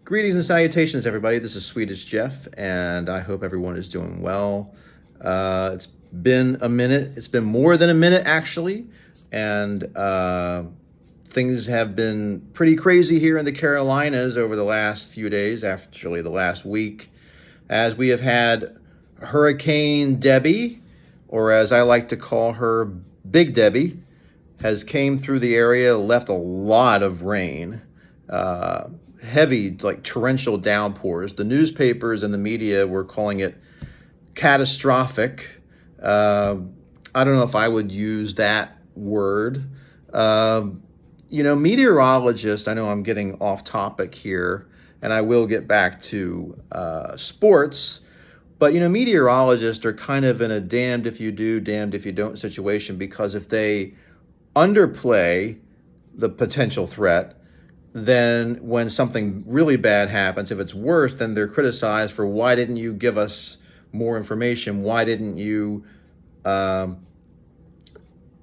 Greetings and salutations, everybody. This is Swedish Jeff, and I hope everyone is doing well. It's been a minute. It's been more than a minute, actually, and things have been pretty crazy here in the Carolinas over the last few days, actually the last week, as we have had Hurricane Debbie, or as I like to call her, Big Debbie, has came through the area, left a lot of rain. Heavy, like torrential downpours. The newspapers and the media were calling it catastrophic. I don't know if I would use that word. Meteorologists, I know I'm getting off topic here, and I will get back to sports, but, meteorologists are kind of in a damned if you do, damned if you don't situation, because if they underplay the potential threat, then when something really bad happens, if it's worse, then they're criticized for why didn't you give us more information? Why didn't you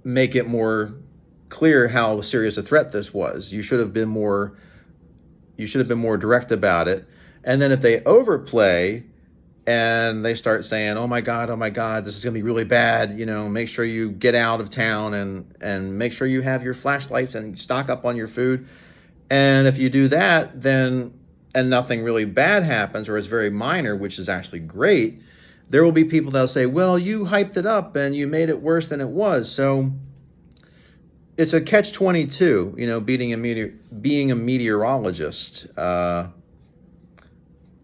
make it more clear how serious a threat this was? You should have been more direct about it. And then if they overplay and they start saying, oh my God, this is going to be really bad, make sure you get out of town and make sure you have your flashlights and stock up on your food. And if you do that, and nothing really bad happens, or it's very minor, which is actually great, there will be people that'll say, well, you hyped it up and you made it worse than it was. So it's a catch-22, being a meteorologist.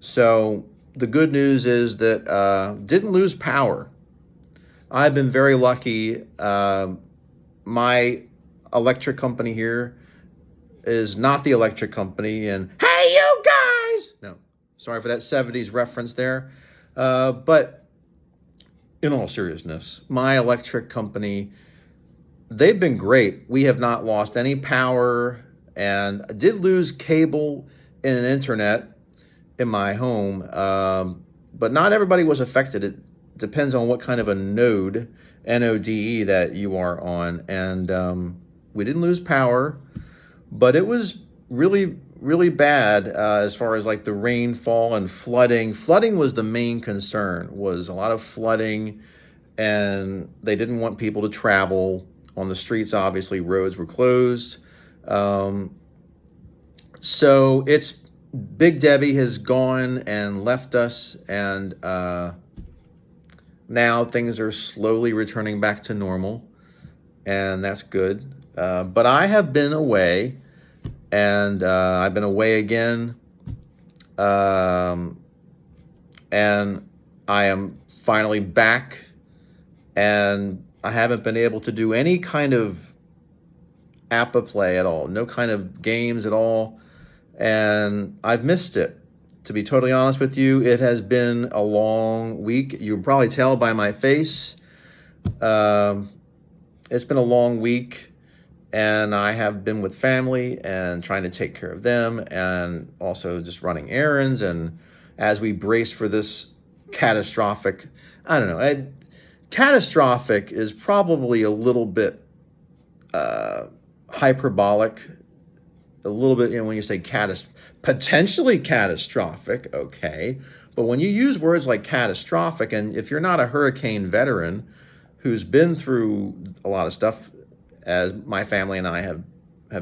So the good news is that didn't lose power. I've been very lucky. My electric company here is not the electric company, and hey, you guys! No, sorry for that 70s reference there. But in all seriousness, my electric company, they've been great. We have not lost any power, and I did lose cable and internet in my home, but not everybody was affected. It depends on what kind of a node, NODE, that you are on, and we didn't lose power. But it was really, really bad as far as like the rainfall and flooding. Flooding was the main concern, was a lot of flooding, and they didn't want people to travel on the streets. Obviously, roads were closed. So it's Big Debbie has gone and left us, and now things are slowly returning back to normal, and that's good. But I have been away, and I've been away again, and I am finally back, and I haven't been able to do any kind of APBA play at all, no kind of games at all, and I've missed it. To be totally honest with you, it has been a long week. You can probably tell by my face. It's been a long week, and I have been with family and trying to take care of them, and also just running errands. And as we brace for this catastrophic, I don't know, catastrophic is probably a little bit hyperbolic. A little bit, when you say potentially catastrophic, okay. But when you use words like catastrophic, and if you're not a hurricane veteran who's been through a lot of stuff, as my family and I have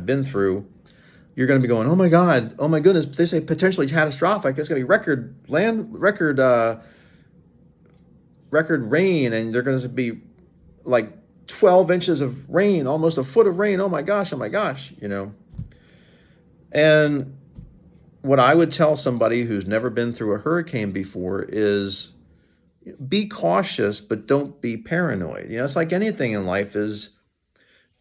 been through, you're going to be going, oh my God, oh my goodness, they say potentially catastrophic. It's going to be record rain, and they're going to be like 12 inches of rain, almost a foot of rain. Oh my gosh, And what I would tell somebody who's never been through a hurricane before is be cautious, but don't be paranoid. It's like anything in life is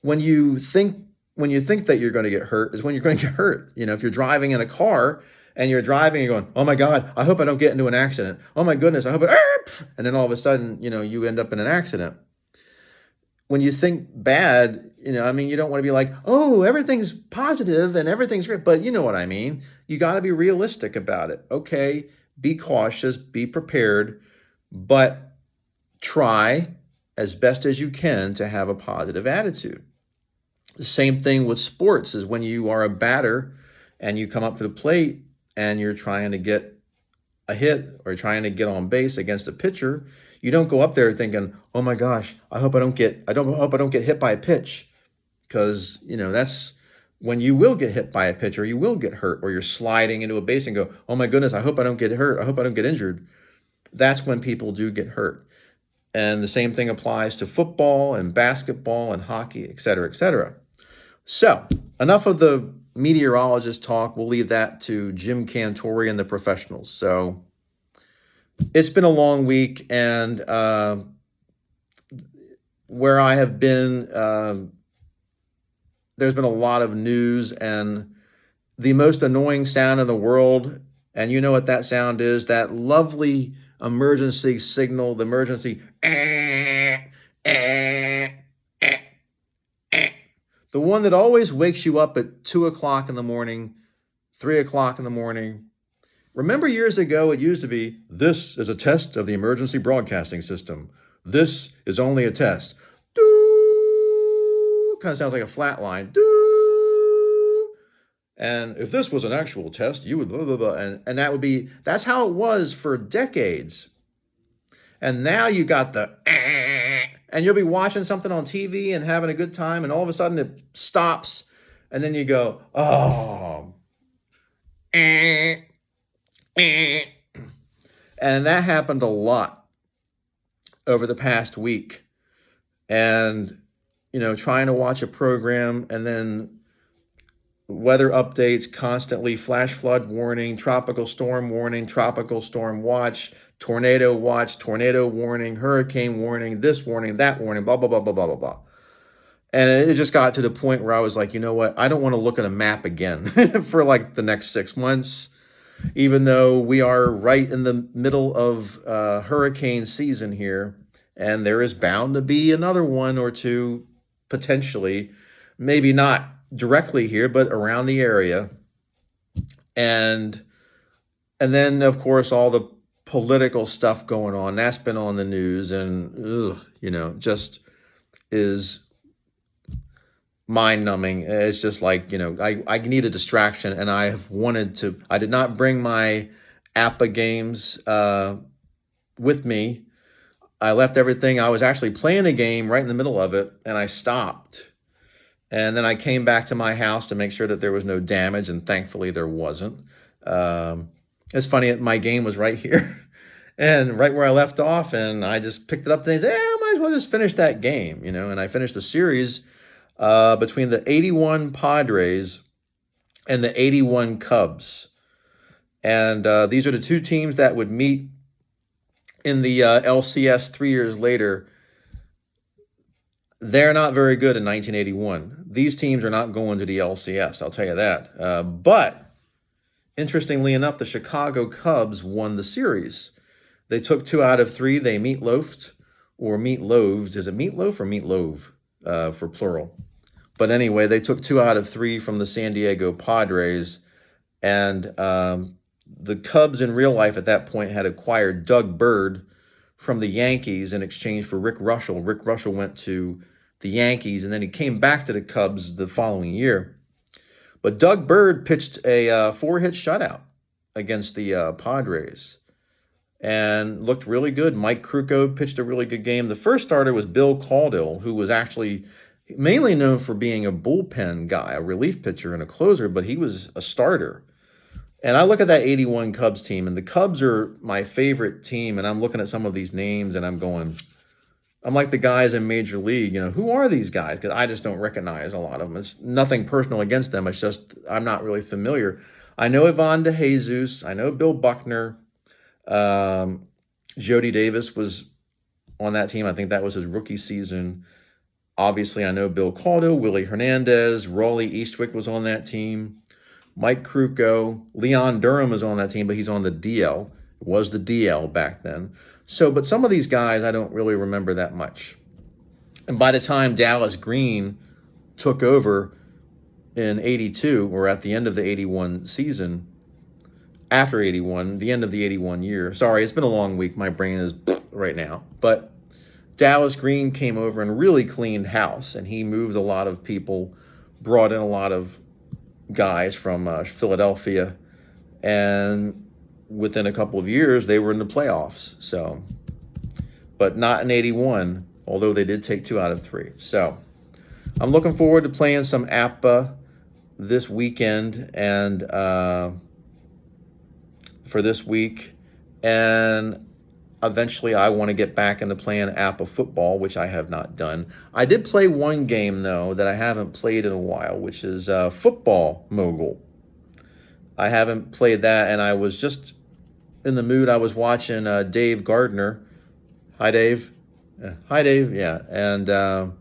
when you think that you're going to get hurt is when you're going to get hurt. If you're driving in a car and you're driving, you're going, oh my God, I hope I don't get into an accident. Oh my goodness, I hope and then all of a sudden, you end up in an accident. When you think bad, you don't want to be like, oh, everything's positive and everything's great. But you know what I mean? You got to be realistic about it. Okay, be cautious, be prepared, but try as best as you can to have a positive attitude. The same thing with sports is when you are a batter and you come up to the plate, and you're trying to get a hit or trying to get on base against a pitcher, you don't go up there thinking, "Oh my gosh, I hope I don't get hit by a pitch," because that's when you will get hit by a pitch or you will get hurt or you're sliding into a base and go, "Oh my goodness, I hope I don't get hurt. I hope I don't get injured." That's when people do get hurt. And the same thing applies to football and basketball and hockey, et cetera, et cetera. So enough of the meteorologist talk. We'll leave that to Jim Cantore and the professionals. So it's been a long week, and where I have been, there's been a lot of news, and the most annoying sound in the world, and you know what that sound is, that lovely emergency signal, the emergency the one that always wakes you up at 2 o'clock in the morning, 3 o'clock in the morning. Remember years ago, it used to be, "This is a test of the emergency broadcasting system. This is only a test." Doo! Kind of sounds like a flat line. Doo! And if this was an actual test, you would blah, blah, blah. And that's how it was for decades. And now you got the, and you'll be watching something on TV and having a good time, and all of a sudden it stops, and then you go, "Oh." And that happened a lot over the past week. And, trying to watch a program and then weather updates constantly, flash flood warning, tropical storm watch, tornado warning, hurricane warning, this warning, that warning, blah, blah, blah, blah, blah, blah, blah. And it just got to the point where I was like, you know what? I don't want to look at a map again for like the next 6 months, even though we are right in the middle of hurricane season here. And there is bound to be another one or two potentially, maybe not directly here, but around the area. And then, of course, all the political stuff going on, that's been on the news, and just is mind-numbing. It's just like, I need a distraction, and I did not bring my APBA games with me. I left everything. I was actually playing a game right in the middle of it, and I stopped. And then I came back to my house to make sure that there was no damage, and thankfully there wasn't. It's funny, my game was right here, and right where I left off, and I just picked it up and said, I might as well just finish that game, and I finished the series between the 81 Padres and the 81 Cubs. And these are the two teams that would meet in the LCS 3 years later. They're not very good in 1981. These teams are not going to the LCS, I'll tell you that. But interestingly enough, the Chicago Cubs won the series. They took 2 out of 3. They meatloafed, or meatloaved. Is it meatloaf or meatloaf for plural? But anyway, they took 2 out of 3 from the San Diego Padres. And the Cubs in real life at that point had acquired Doug Bird from the Yankees in exchange for Rick Russell. Rick Russell went to the Yankees, and then he came back to the Cubs the following year. But Doug Bird pitched a 4-hit shutout against the Padres and looked really good. Mike Krukow pitched a really good game. The first starter was Bill Caudill, who was actually mainly known for being a bullpen guy, a relief pitcher and a closer, but he was a starter. And I look at that 81 Cubs team, and the Cubs are my favorite team, and I'm looking at some of these names, and I'm like the guys in Major League, who are these guys? Because I just don't recognize a lot of them. It's nothing personal against them. It's just I'm not really familiar. I know Ivan DeJesus. I know Bill Buckner. Jody Davis was on that team. I think that was his rookie season. Obviously, I know Bill Caudill, Willie Hernandez, Raleigh Eastwick was on that team. Mike Krukow, Leon Durham is on that team, but he's on the DL. It was the DL back then. But some of these guys, I don't really remember that much. And by the time Dallas Green took over in 82, or at the end of the 81 season, after 81, the end of the 81 year. Sorry, it's been a long week. My brain is right now. But Dallas Green came over and really cleaned house, and he moved a lot of people, brought in a lot of guys from Philadelphia, and within a couple of years, they were in the playoffs. So, but not in 81, although they did take 2 out of 3. So I'm looking forward to playing some APBA this weekend and for this week. And eventually I want to get back into playing APBA football, which I have not done. I did play one game, though, that I haven't played in a while, which is Football Mogul. I haven't played that, and I was just in the mood. I was watching Dave Gardner. Hi, Dave. Hi, Dave. Yeah, and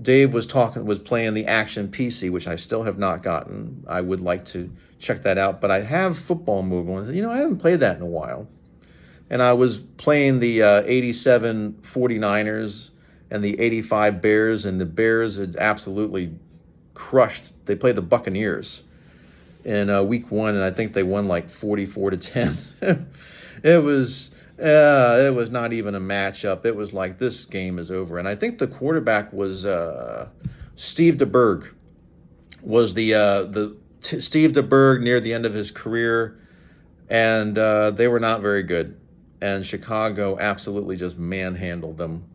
Dave was playing the Action PC, which I still have not gotten. I would like to check that out, but I have Football Mogul, and I haven't played that in a while. And I was playing the 87 49ers and the 85 Bears, and the Bears had absolutely crushed. They played the Buccaneers in week 1, and I think they won like 44-10. It was not even a matchup. It was like, this game is over. And I think the quarterback was Steve DeBerg. Was Steve DeBerg near the end of his career, and they were not very good. And Chicago absolutely just manhandled them.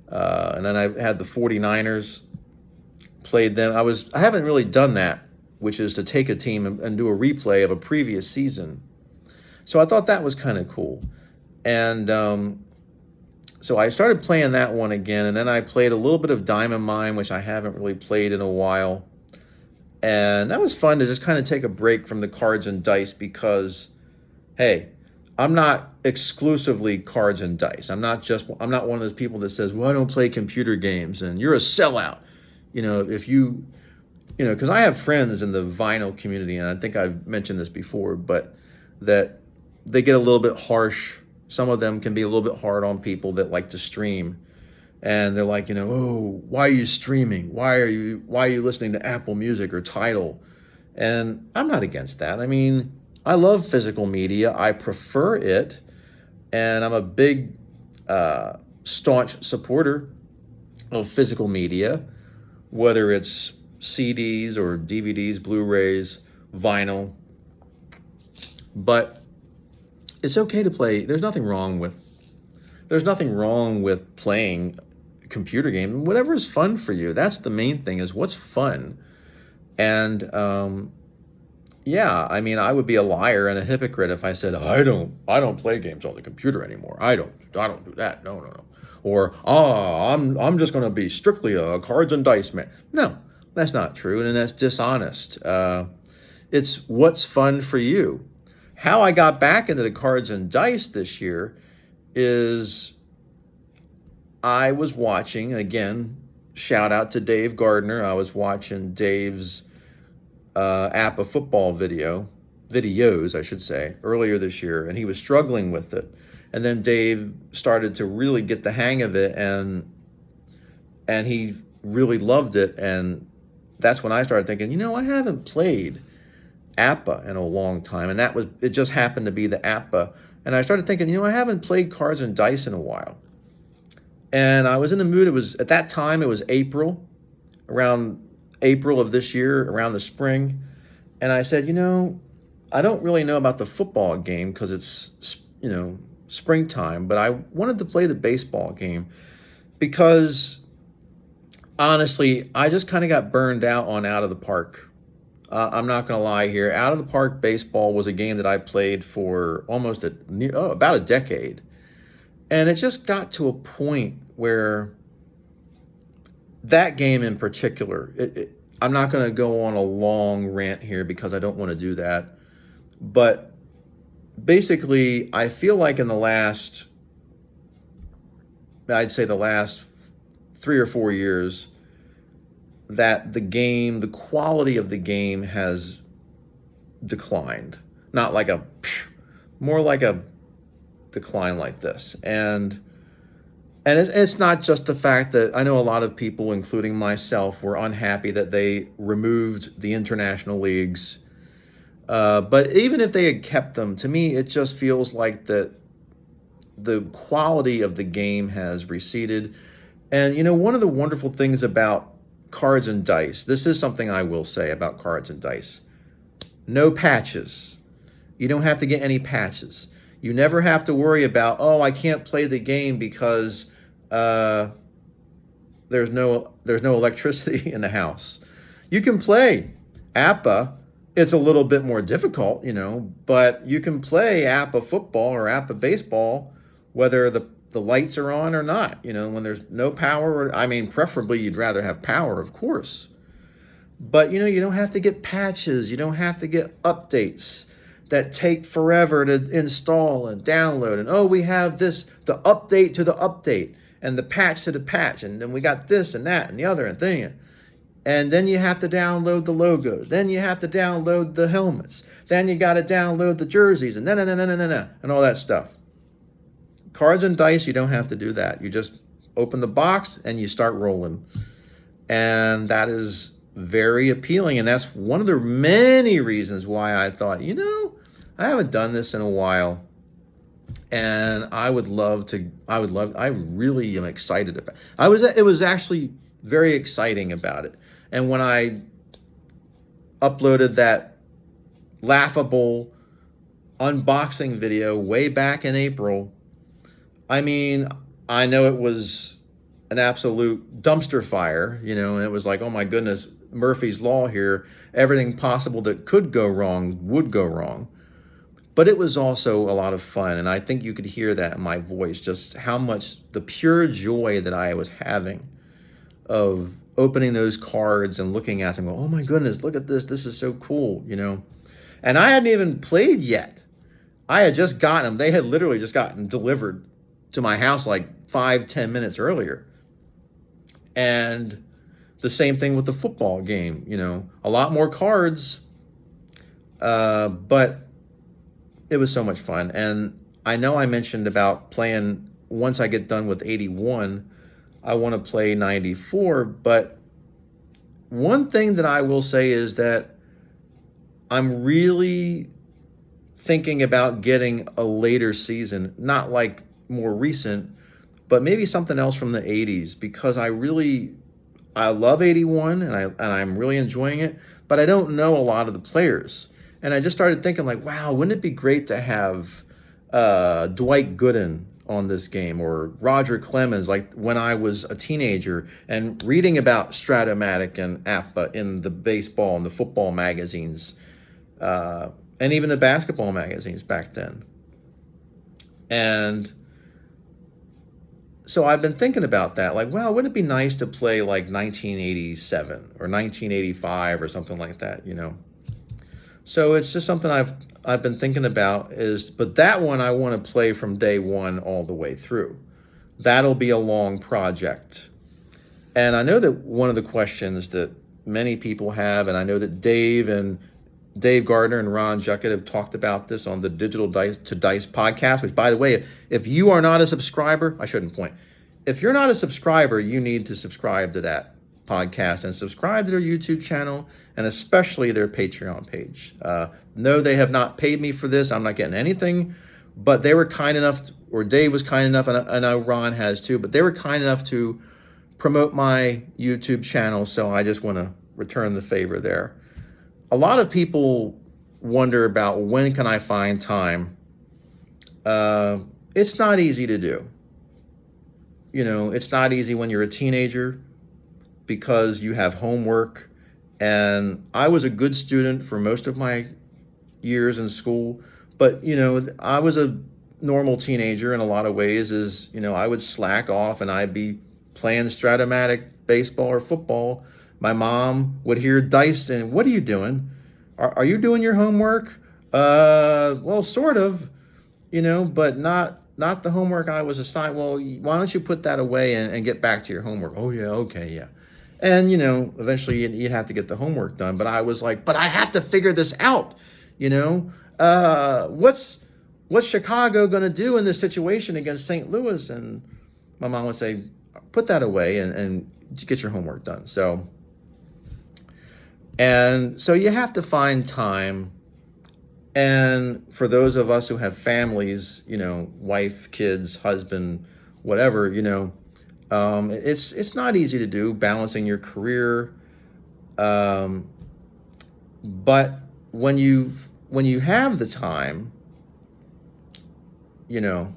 And then I had the 49ers, played them. I haven't really done that, which is to take a team and do a replay of a previous season. So I thought that was kind of cool. And so I started playing that one again, and then I played a little bit of Diamond Mine, which I haven't really played in a while. And that was fun to just kind of take a break from the cards and dice because, hey, I'm not exclusively cards and dice. I'm not one of those people that says, well, I don't play computer games, and you're a sellout. Because I have friends in the vinyl community, and I think I've mentioned this before, but that they get a little bit harsh. Some of them can be a little bit hard on people that like to stream. And they're like, oh, why are you streaming? Why are you listening to Apple Music or Tidal? And I'm not against that. I mean, I love physical media. I prefer it. And I'm a big, staunch supporter of physical media, whether it's CDs or DVDs, Blu-rays, vinyl. But it's okay to play. There's nothing wrong with playing a computer game. Whatever is fun for you. That's the main thing, is what's fun. And yeah, I mean, I would be a liar and a hypocrite if I said I don't play games on the computer anymore. I don't do that. No. Or I'm just going to be strictly a cards and dice man. No, that's not true, and that's dishonest. It's what's fun for you. How I got back into the cards and dice this year is I was watching, again, shout out to Dave Gardner. I was watching Dave's APBA football videos, I should say, earlier this year, and he was struggling with it. And then Dave started to really get the hang of it, and he really loved it. And that's when I started thinking, I haven't played APBA in a long time, and it just happened to be the APBA. And I started thinking, I haven't played cards and dice in a while. And I was in the mood. At that time, it was around April of this year, around the spring. And I said, I don't really know about the football game because it's, springtime, but I wanted to play the baseball game because, honestly, I just kind of got burned out on Out of the Park. I'm not going to lie here. Out of the Park baseball was a game that I played for almost about a decade. And it just got to a point where that game in particular, I'm not going to go on a long rant here because I don't want to do that. But basically, I feel like in the last 3 or 4 years, that the quality of the game has declined. Not like more like a decline like this. And it's not just the fact that I know a lot of people, including myself, were unhappy that they removed the international leagues. But even if they had kept them, to me, it just feels like that the quality of the game has receded. And, one of the wonderful things about cards and dice, this is something I will say about cards and dice. No patches. You don't have to get any patches. You never have to worry about, oh, I can't play the game because uh, there's no electricity in the house. You can play APBA. It's a little bit more difficult, but you can play APBA football or APBA baseball, whether the lights are on or not. When there's no power. I mean, preferably you'd rather have power, of course. But you don't have to get patches. You don't have to get updates that take forever to install and download. And oh, we have this, the update to the update and the patch to the patch. And then we got this and that and the other and thing. And then you have to download the logos. Then you have to download the helmets. Then you got to download the jerseys and and all that stuff. Cards and dice, you don't have to do that. You just open the box and you start rolling. And that is very appealing. And that's one of the many reasons why I thought, I haven't done this in a while. And I really am excited about it. It was actually very exciting about it. And when I uploaded that laughable unboxing video way back in April, I mean, I know it was an absolute dumpster fire, and it was like, oh my goodness, Murphy's Law here. Everything possible that could go wrong would go wrong. But it was also a lot of fun. And I think you could hear that in my voice, just how much the pure joy that I was having of opening those cards and looking at them, oh my goodness, look at this. This is so cool, And I hadn't even played yet. I had just gotten them. They had literally just gotten delivered to my house like 5-10 minutes earlier. And the same thing with the football game, a lot more cards, but it was so much fun. And I know I mentioned about playing, once I get done with 81, I want to play 94. But one thing that I will say is that I'm really thinking about getting a later season, not like more recent, but maybe something else from the 80s, because I love 81 and I'm really enjoying it, but I don't know a lot of the players. And I just started thinking like, wow, wouldn't it be great to have Dwight Gooden on this game, or Roger Clemens, like when I was a teenager, and reading about Stratomatic and APBA in the baseball and the football magazines, and even the basketball magazines back then. And so I've been thinking about that, like, well, wouldn't it be nice to play like 1987 or 1985 or something like that, So it's just something I've been thinking about, but that one I want to play from day one all the way through. That'll be a long project. And I know that one of the questions that many people have, and I know that Dave Gardner and Ron Juckett have talked about this on the Digital Dice to Dice podcast, which, by the way, if you are not a subscriber, I shouldn't point. If you're not a subscriber, you need to subscribe to that podcast and subscribe to their YouTube channel, and especially their Patreon page. No, they have not paid me for this. I'm not getting anything, but they were kind enough, or Dave was kind enough, and I know Ron has too, but they were kind enough to promote my YouTube channel, so I just want to return the favor there. A lot of people wonder about when can I find time. It's not easy to do. It's not easy when you're a teenager, because you have homework. And I was a good student for most of my years in school, but I was a normal teenager in a lot of ways. I would slack off and I'd be playing Stratomatic baseball or football. My mom would hear dice and, what are you doing? Are you doing your homework? Well, sort of, but not the homework I was assigned. Well, why don't you put that away and get back to your homework? Oh yeah, okay, yeah. And, eventually you'd have to get the homework done. But I was like, but I have to figure this out. What's Chicago going to do in this situation against St. Louis? And my mom would say, put that away and get your homework done. So you have to find time. And for those of us who have families, wife, kids, husband, whatever, it's not easy to do, balancing your career. But when you when you have the time, you know,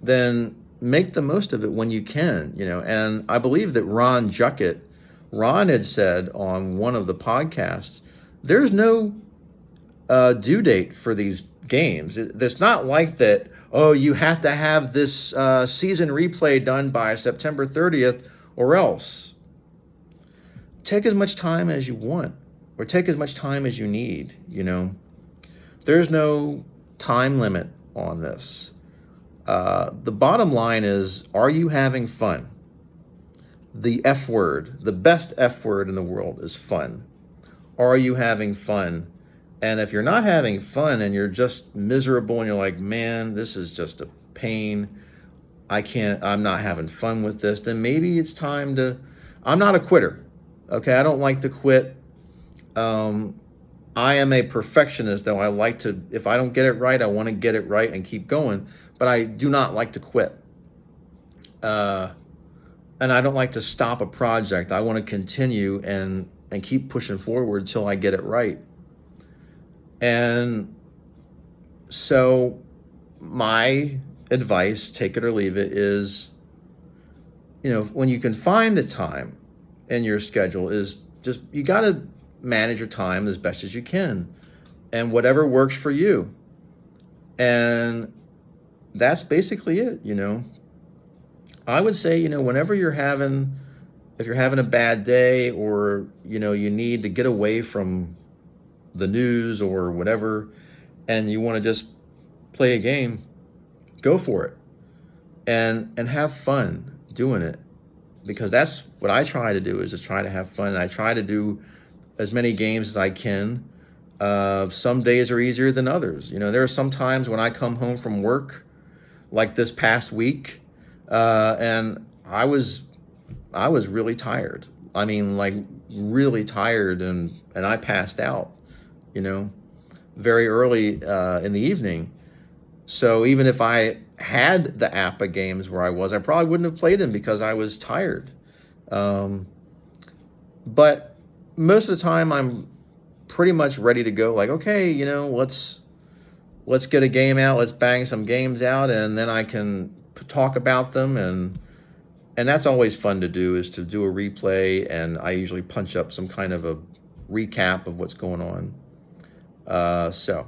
then make the most of it when you can, you know. And I believe that Ron had said on one of the podcasts, there's no due date for these games. It's not like that, oh, you have to have this season replay done by September 30th or else. Take as much time as you want, or take as much time as you need, you know. There's no time limit on this. The bottom line is, are you having fun? The F word, the best F word in the world is fun. Are you having fun? And if you're not having fun and you're just miserable and you're like, man, this is just a pain, I'm not having fun with this, then maybe it's time to, I'm not a quitter. Okay, I don't like to quit. I am a perfectionist, though. I like to, if I don't get it right, I want to get it right and keep going. But I do not like to quit. And I don't like to stop a project. I want to continue and keep pushing forward until I get it right. And so my advice, take it or leave it, is, you know, when you can find a time in your schedule, is just, you got to manage your time as best as you can and whatever works for you. And that's basically it, you know. I would say, you know, whenever if you're having a bad day, or, you know, you need to get away from the news or whatever, and you want to just play a game, go for it and have fun doing it, because that's what I try to do, is just try to have fun. And I try to do as many games as I can. Some days are easier than others. You know, there are some times when I come home from work, like this past week, and I was really tired. I mean, like really tired, and I passed out, you know, very early in the evening. So even if I had the APBA games where I probably wouldn't have played them because I was tired. But most of the time I'm pretty much ready to go. Like, okay, you know, let's get a game out. Let's bang some games out, and then I can talk about them. And that's always fun to do, is to do a replay. And I usually punch up some kind of a recap of what's going on. So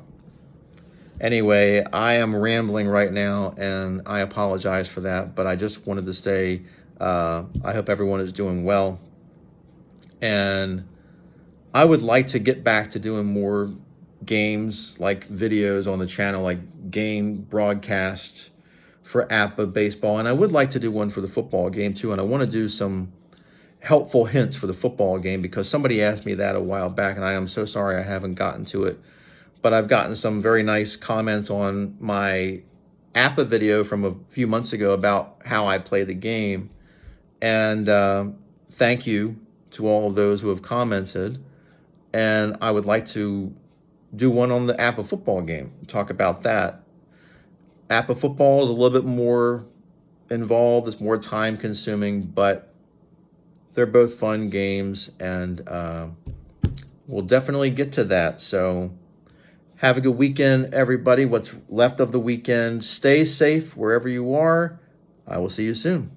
anyway, I am rambling right now, and I apologize for that, but I just wanted to say, I hope everyone is doing well. And I would like to get back to doing more games, like videos on the channel, like game broadcast for APBA baseball. And I would like to do one for the football game too. And I want to do some helpful hints for the football game, because somebody asked me that a while back, and I am so sorry I haven't gotten to it. But I've gotten some very nice comments on my APBA video from a few months ago about how I play the game. And thank you to all of those who have commented. And I would like to do one on the APBA football game, talk about that. APBA football is a little bit more involved, it's more time consuming, but they're both fun games, and we'll definitely get to that. So have a good weekend, everybody. What's left of the weekend. Stay safe wherever you are. I will see you soon.